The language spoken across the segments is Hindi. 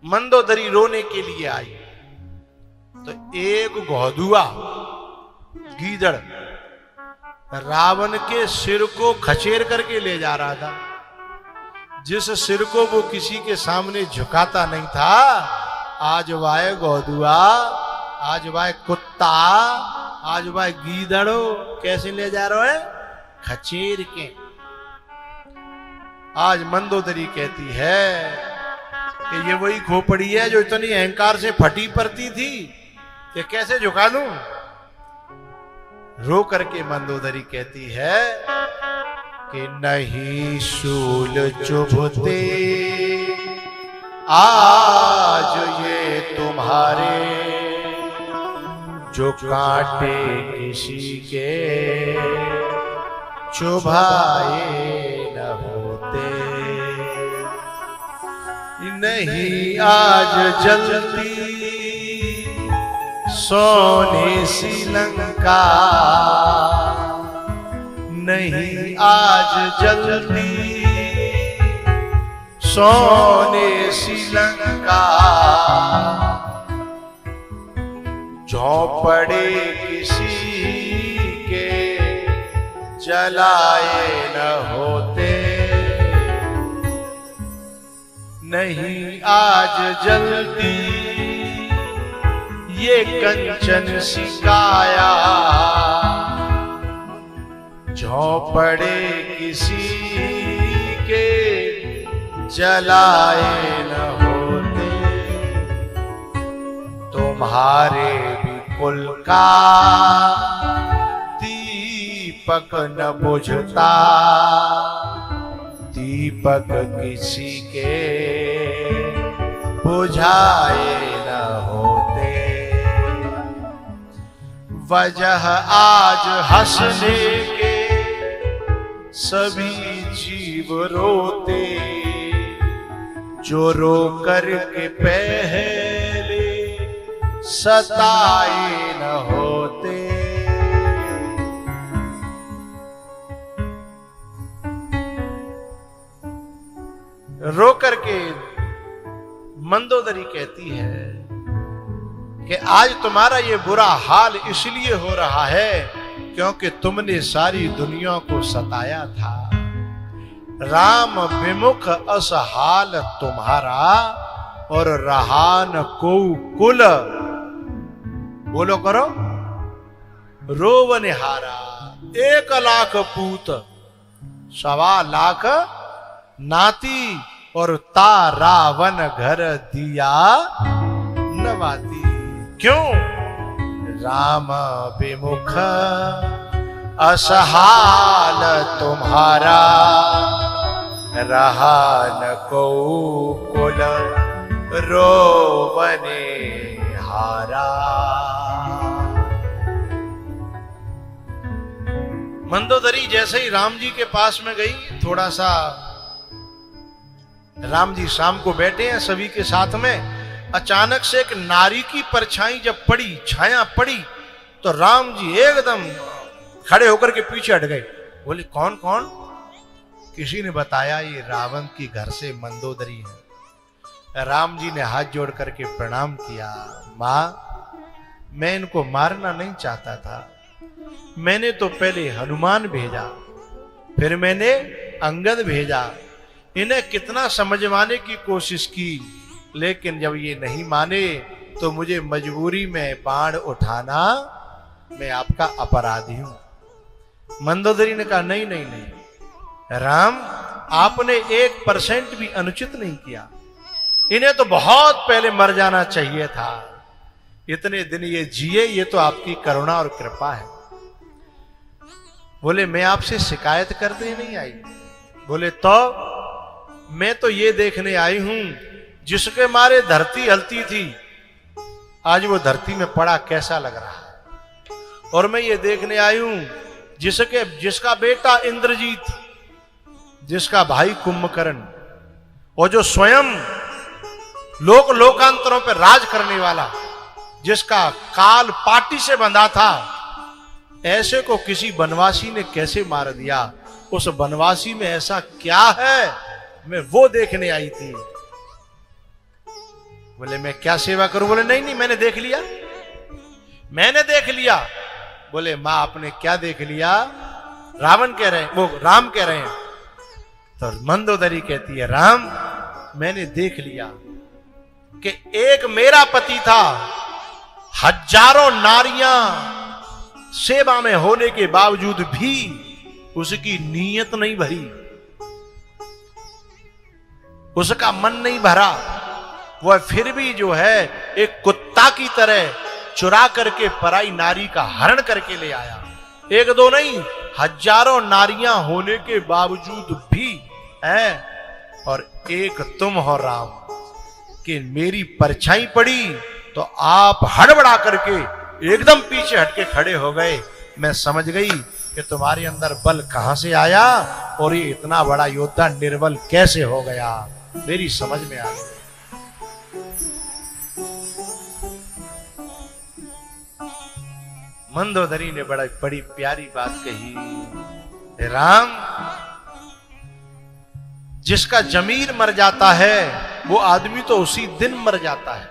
मंदोदरी रोने के लिए आई तो एक गौधुआ गीदड़ रावण के सिर को खचेर करके ले जा रहा था। जिस सिर को वो किसी के सामने झुकाता नहीं था, आज वाय गौधुआ, आज वाय कुत्ता, आज वाय गीदड़ो कैसे ले जा रहे है? खचेर के। आज मंदोदरी कहती है कि ये वही खोपड़ी है जो इतनी अहंकार से फटी पड़ती थी कि कैसे झुका दूं। रो करके मंदोदरी कहती है कि नहीं शूल चुभते आज ये तुम्हारे, जो कांटे किसी के चुभाए न होते। नहीं आज जलती सोने सी लंका, नहीं आज जलती सोने सी लंका, झोंपड़े किसी के जलाए न होते। नहीं आज जलती ये कंचन सी काया, झोंपड़े किसी के जलाए न होते। तुम्हारे भी कुल का दीपक न बुझता, दीपक किसी के बुझाए न होते। वजह आज हंसने के सभी जीव रोते, जो रो कर के पहले सताए न होते। रो करके मंदोदरी कहती है कि आज तुम्हारा ये बुरा हाल इसलिए हो रहा है क्योंकि तुमने सारी दुनिया को सताया था। राम विमुख असहाल तुम्हारा, और रहा न को कुल। बोलो करो, रोवनिहारा। 1 लाख पूत, 1.25 लाख नाती, और तारावन घर दिया नवाती। क्यों? राम विमुख असहाल तुम्हारा, रहा न को कुल रोवने हारा। मंदोदरी जैसे ही राम जी के पास में गई, थोड़ा सा राम जी शाम को बैठे हैं सभी के साथ में, अचानक से एक नारी की परछाई जब पड़ी, छाया पड़ी, तो राम जी एकदम खड़े होकर के पीछे हट गए। बोले कौन कौन? किसी ने बताया ये रावण की घर से मंदोदरी है। राम जी ने हाथ जोड़ करके प्रणाम किया। मां, मैं इनको मारना नहीं चाहता था। मैंने तो पहले हनुमान भेजा, फिर मैंने अंगद भेजा, इन्हें कितना समझवाने की कोशिश की, लेकिन जब ये नहीं माने तो मुझे मजबूरी में बाण उठाना, मैं आपका अपराधी हूं। मंदोदरी ने कहा नहीं नहीं नहीं राम, आपने 1% भी अनुचित नहीं किया। इन्हें तो बहुत पहले मर जाना चाहिए था। इतने दिन ये जिए, ये तो आपकी करुणा और कृपा है। बोले मैं आपसे शिकायत करने नहीं आई। बोले तो मैं तो ये देखने आई हूं, जिसके मारे धरती हलती थी, आज वो धरती में पड़ा कैसा लग रहा है। और मैं ये देखने आई हूं जिसका बेटा इंद्रजीत, जिसका भाई कुंभकर्ण, और जो स्वयं लोकांतरों पर राज करने वाला, जिसका काल पाटी से बंधा था, ऐसे को किसी बनवासी ने कैसे मार दिया। उस बनवासी में ऐसा क्या है, मैं वो देखने आई थी। बोले मैं क्या सेवा करूं? बोले नहीं नहीं, मैंने देख लिया, मैंने देख लिया। बोले मां आपने क्या देख लिया? रावण कह रहे हैं, वो राम कह रहे हैं। तो मंदोदरी कहती है राम मैंने देख लिया कि एक मेरा पति था, हजारों नारियां सेवा में होने के बावजूद भी उसकी नीयत नहीं भरी, उसका मन नहीं भरा। वह फिर भी जो है एक कुत्ता की तरह चुरा करके पराई नारी का हरण करके ले आया। एक दो नहीं, हजारों नारियां होने के बावजूद भी है। और एक तुम हो राम कि मेरी परछाई पड़ी तो आप हड़बड़ा करके एकदम पीछे हटके खड़े हो गए। मैं समझ गई कि तुम्हारे अंदर बल कहां से आया और ये इतना बड़ा योद्धा निर्बल कैसे हो गया, मेरी समझ में आ गई। मंदोदरी ने बड़ी प्यारी बात कही, राम जिसका जमीर मर जाता है वो आदमी तो उसी दिन मर जाता है।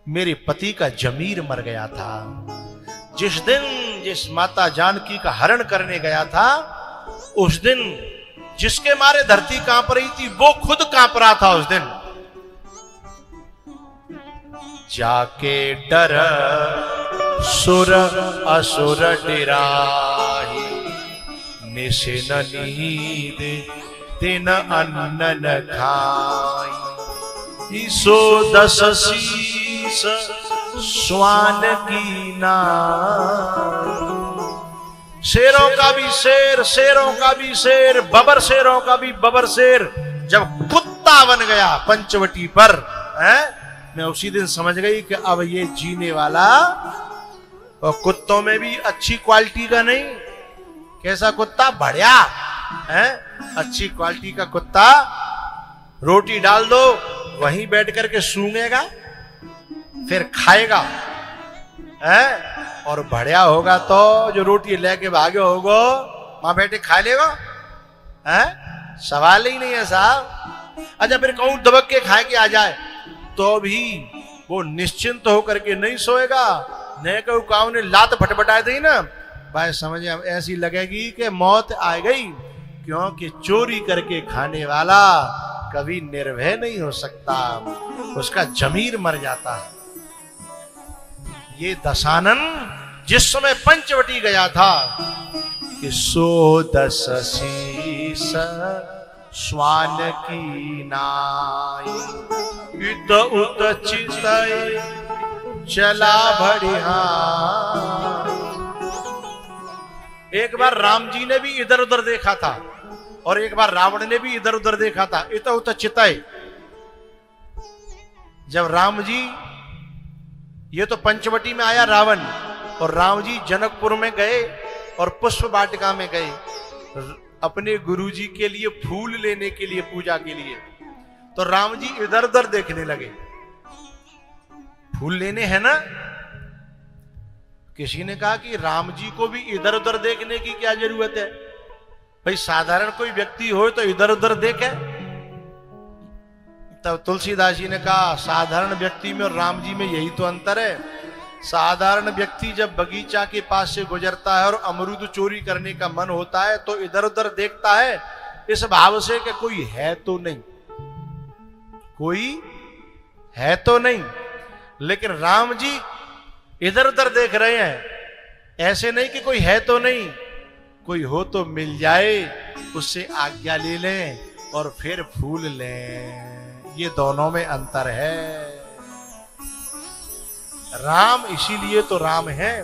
मेरे पति का जमीर मर गया था जिस दिन जिस माता जानकी का हरण करने गया था। उस दिन जिसके मारे धरती कांप रही थी वो खुद कांप रहा था उस दिन। जाके डर सुर असुर डिराही, निशिन नींद दिन अन्न न खाई। सो दस शीस स्वान की नाई। शेरों का भी शेर, शेरों का भी शेर, बबर शेरों का भी बबर शेर जब कुत्ता बन गया पंचवटी पर, मैं उसी दिन समझ गई कि अब ये जीने वाला। और कुत्तों में भी अच्छी क्वालिटी का नहीं, कैसा कुत्ता? बढ़िया है, अच्छी क्वालिटी का कुत्ता। रोटी डाल दो वहीं बैठ करके सूंघेगा फिर खाएगा, है? और बढ़िया होगा तो जो रोटी लेके भागे होगो वहां बैठे खा लेगा, है? सवाल ही नहीं है साहब। अच्छा फिर कहूं दबक के खाए के आ जाए तो भी वो निश्चिंत होकर के नहीं सोएगा। नहीं कहूं काऊ ने लात फटफटाई दी ना भाई, समझे ऐसी लगेगी कि मौत आ गई, क्योंकि चोरी करके खाने वाला कभी निर्भय नहीं हो सकता, उसका जमीर मर जाता है। ये दशानन जिस समय पंचवटी गया था कि सो दस शीस स्वान की नाई, इत उत चितई चला बढ़िया। एक बार राम जी ने भी इधर उधर देखा था और एक बार रावण ने भी इधर उधर देखा था। इत उत चितई, जब राम जी, ये तो पंचवटी में आया रावण, और राम जी जनकपुर में गए और पुष्प वाटिका में गए अपने गुरुजी के लिए फूल लेने के लिए, पूजा के लिए। तो राम जी इधर उधर देखने लगे, फूल लेने हैं ना। किसी ने कहा कि राम जी को भी इधर उधर देखने की क्या जरूरत है भाई, साधारण कोई व्यक्ति हो तो इधर उधर देखे। तब तुलसीदास जी ने कहा साधारण व्यक्ति में और राम जी में यही तो अंतर है। साधारण व्यक्ति जब बगीचा के पास से गुजरता है और अमरूद चोरी करने का मन होता है तो इधर उधर देखता है इस भाव से कि कोई है तो नहीं, कोई है तो नहीं। लेकिन राम जी इधर उधर देख रहे हैं, ऐसे नहीं कि कोई है तो नहीं, कोई हो तो मिल जाए उससे आज्ञा ले लें और फिर फूल लें। ये दोनों में अंतर है। राम इसीलिए तो राम है।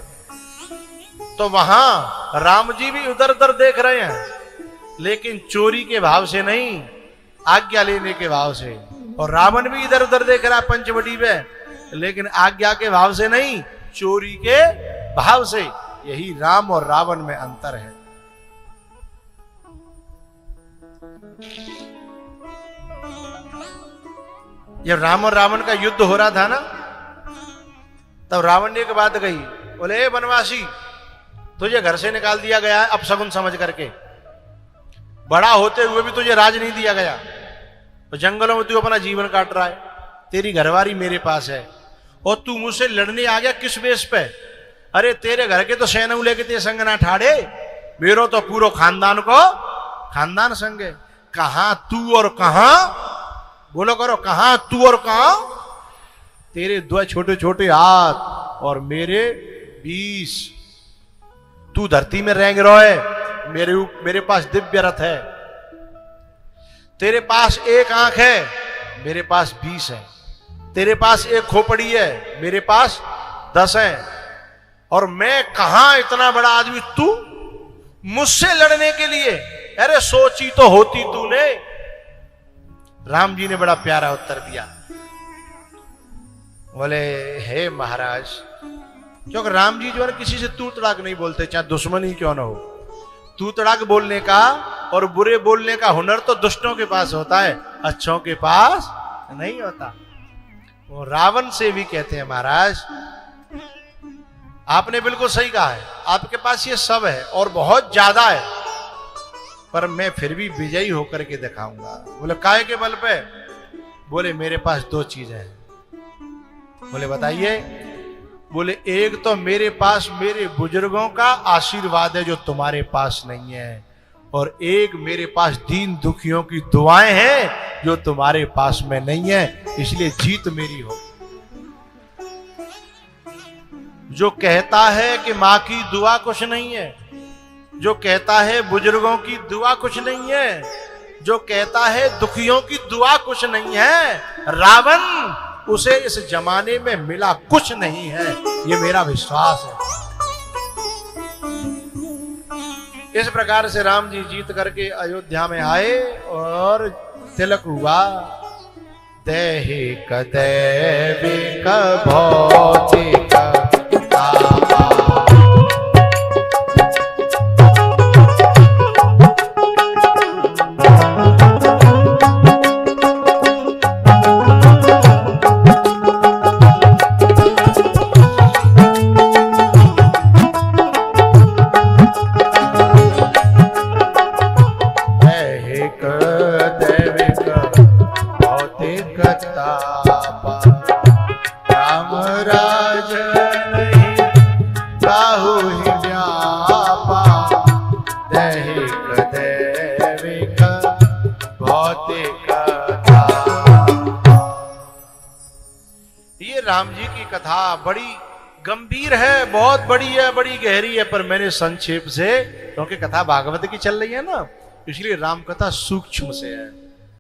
तो वहां राम जी भी उधर उधर देख रहे हैं, लेकिन चोरी के भाव से नहीं, आज्ञा लेने के भाव से। और रावण भी इधर उधर देख रहा है पंचवटी पे, लेकिन आज्ञा के भाव से नहीं, चोरी के भाव से। यही राम और रावण में अंतर है। जब राम और रावण का युद्ध हो रहा था ना, तब रावण ने एक बात कही, बोले वनवासी तुझे घर से निकाल दिया गया है अपशगुन समझ करके, बड़ा होते हुए भी तुझे राज नहीं दिया गया, तो जंगलों में तू अपना जीवन काट रहा है, तेरी घरवारी मेरे पास है और तू मुझसे लड़ने आ गया किस बेस पे? अरे तेरे घर के तो सैनऊ लेके ते संग ना ठाड़े, मेरो तो पूरो खानदान संग है। कहां तू और कहां, बोलो करो, कहां तू और कहां? तेरे 2 छोटे छोटे हाथ और मेरे 20। तू धरती में रेंग रहा है, मेरे पास दिव्य रथ है। तेरे पास 1 आंख है, मेरे पास 20 है। तेरे पास 1 खोपड़ी है, मेरे पास 10 है। और मैं कहां इतना बड़ा आदमी, तू मुझसे लड़ने के लिए? अरे सोची तो होती तूने। राम जी ने बड़ा प्यारा उत्तर दिया, बोले हे महाराज, क्योंकि राम जी जो है किसी से तू तड़ाक नहीं बोलते, चाहे दुश्मन ही क्यों ना हो। तू तड़ाक बोलने का और बुरे बोलने का हुनर तो दुष्टों के पास होता है, अच्छों के पास नहीं होता। वो रावण से भी कहते हैं महाराज, आपने बिल्कुल सही कहा है, आपके पास ये सब है और बहुत ज्यादा है, पर मैं फिर भी विजयी होकर के दिखाऊंगा। बोले काय के बल पे? बोले मेरे पास 2 चीजें हैं। बोले बताइए? बोले एक तो मेरे पास मेरे बुजुर्गों का आशीर्वाद है जो तुम्हारे पास नहीं है, और एक मेरे पास दीन दुखियों की दुआएं हैं जो तुम्हारे पास में नहीं है, इसलिए जीत मेरी हो। जो कहता है कि मां की दुआ कुछ नहीं है, जो कहता है बुजुर्गों की दुआ कुछ नहीं है, जो कहता है दुखियों की दुआ कुछ नहीं है, रावण, उसे इस जमाने में मिला कुछ नहीं है, ये मेरा विश्वास है। इस प्रकार से राम जी जीत करके अयोध्या में आए और तिलक हुआ। दैहिक दैविक भौतिक राम जी की कथा बड़ी गंभीर है, बहुत बड़ी है, बड़ी गहरी है, पर मैंने संक्षेप से, क्योंकि कथा भागवत की चल रही है ना, इसलिए राम कथा सूक्ष्म से है।